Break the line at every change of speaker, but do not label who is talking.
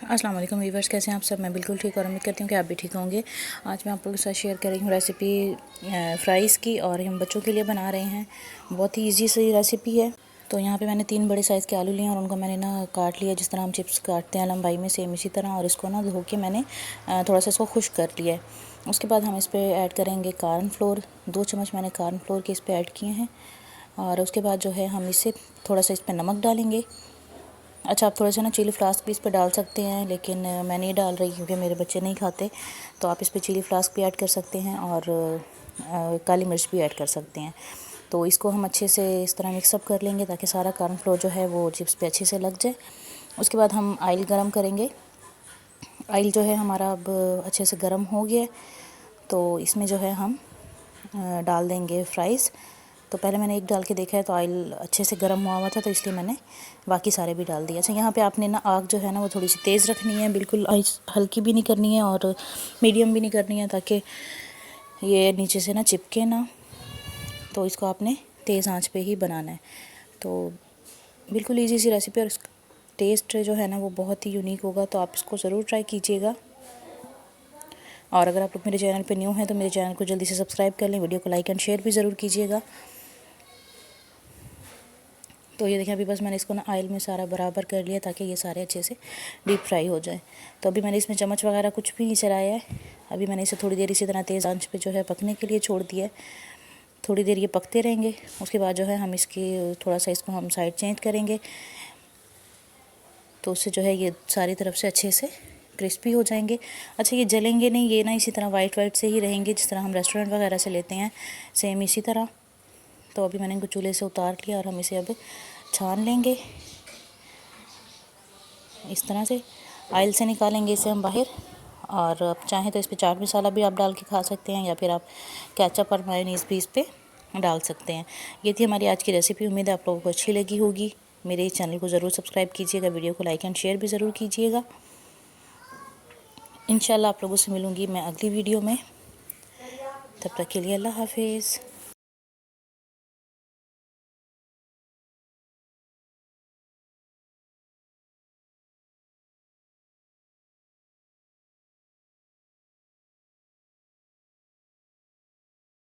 अस्सलाम वालेकुम वीवर्स, कैसे हैं आप सब। मैं बिल्कुल ठीक और उम्मीद करती हूँ कि आप भी ठीक होंगे। आज मैं आप लोगों के साथ शेयर कर रही हूँ रेसिपी फ़्राइज़ की, और हम बच्चों के लिए बना रहे हैं। बहुत ही इजी सी रेसिपी है। तो यहाँ पे मैंने 3 बड़े साइज़ के आलू लिए और उनको मैंने ना काट लिया जिस तरह हम चिप्स काटते हैं लंबाई में, सेम इसी तरह। और इसको ना धो के मैंने थोड़ा सा इसको खुश्क कर लिया है। उसके बाद हम इस पर ऐड करेंगे कॉर्न फ्लोर। 2 चम्मच मैंने कॉर्न फ्लोर के इस पर ऐड किए हैं। और उसके बाद जो है हम इससे थोड़ा सा इस पर नमक डालेंगे। अच्छा, आप थोड़ा सा ना चिली फ्लास्क भी इस पर डाल सकते हैं, लेकिन मैं नहीं डाल रही क्योंकि मेरे बच्चे नहीं खाते। तो आप इस पर चिली फ्लास्क भी ऐड कर सकते हैं और काली मिर्च भी ऐड कर सकते हैं। तो इसको हम अच्छे से इस तरह मिक्सअप कर लेंगे ताकि सारा कॉर्नफ्लोर जो है वो चिप्स पे अच्छे से लग जाए। उसके बाद हम ऑयल गरम करेंगे। ऑयल जो है हमारा अब अच्छे से गरम हो गया है। तो इसमें जो है हम डाल देंगे फ़्राइज़। तो पहले मैंने एक डाल के देखा है तो ऑयल अच्छे से गर्म हुआ था, तो इसलिए मैंने बाकी सारे भी डाल दिए। अच्छा, यहाँ पे आपने ना आग जो है ना वो थोड़ी सी तेज़ रखनी है, बिल्कुल हल्की भी नहीं करनी है और मीडियम भी नहीं करनी है, ताकि ये नीचे से ना चिपके ना। तो इसको आपने तेज़ आंच पे ही बनाना है। तो बिल्कुल ईजी सी रेसिपी, और टेस्ट जो है ना वो बहुत ही यूनिक होगा। तो आप इसको ज़रूर ट्राई कीजिएगा। और अगर आप लोग मेरे चैनल पे न्यू हैं तो मेरे चैनल को जल्दी से सब्सक्राइब कर लें, वीडियो को लाइक एंड शेयर भी ज़रूर कीजिएगा। तो ये देखिए, अभी बस मैंने इसको ना ऑयल में सारा बराबर कर लिया ताकि ये सारे अच्छे से डीप फ्राई हो जाए। तो अभी मैंने इसमें चम्मच वगैरह कुछ भी नहीं चलाया है। अभी मैंने इसे थोड़ी देर इसी तरह तेज़ आंच पे जो है पकने के लिए छोड़ दिया है। थोड़ी देर ये पकते रहेंगे। उसके बाद जो है हम इसकी थोड़ा सा इसको हम साइड चेंज करेंगे, तो उससे जो है ये सारी तरफ से अच्छे से क्रिस्पी हो जाएंगे। अच्छा, ये जलेंगे नहीं, ये ना इसी तरह वाइट वाइट से ही रहेंगे जिस तरह हम रेस्टोरेंट वगैरह से लेते हैं, सेम इसी तरह। तो अभी मैंने इनको चूल्हे से उतार लिया और हम इसे अब छान लेंगे इस तरह से। ऑयल से निकालेंगे इसे हम बाहर। और आप चाहें तो इस पर चाट मसाला भी आप डाल के खा सकते हैं, या फिर आप केचप और मायोनीज़ भी इस पर डाल सकते हैं। ये थी हमारी आज की रेसिपी। उम्मीद है आप लोगों को अच्छी लगी होगी। मेरे इस चैनल को ज़रूर सब्सक्राइब कीजिएगा, वीडियो को लाइक एंड शेयर भी ज़रूर कीजिएगा। इंशाल्लाह आप लोगों से मिलूँगी मैं अगली वीडियो में। तब तक के लिए अल्लाह हाफिज़।